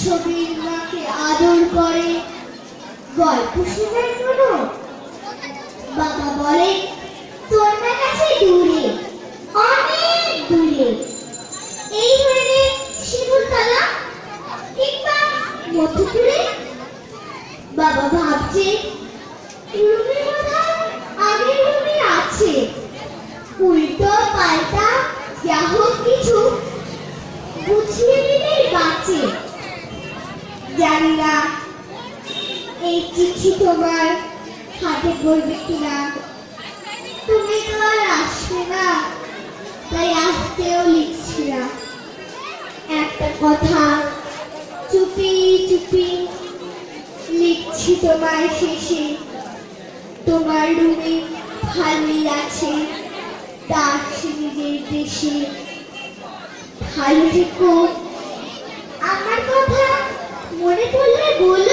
ছবির মাকে আদর করে। গল্প শোনার কোনো বাবা বলে তোর মা কাছে দূরে, অনেক দূরে, এই ধরনের শিমুলতলা কিংবা মধুপুরে। বাবা ভাবছে রুমে বোধহয় আগের রুমে আছে, উল্টো পাল্টা যা হোক কিছু বুঝিয়ে দিলেই বাঁচে। জানি না এই চিঠি তোমার হাতে পড়বে কিনা, তুমি তো আর আসবে না, তাই আসতেও লিখছি না। একটা কথা চুপি চুপি লিখছি তোমার শেষে। তোমার রুমে ভালোই আছে, দার্শনিকের দেশে। ভালো থেকো। আমার কথা মনে পড়লে বলো।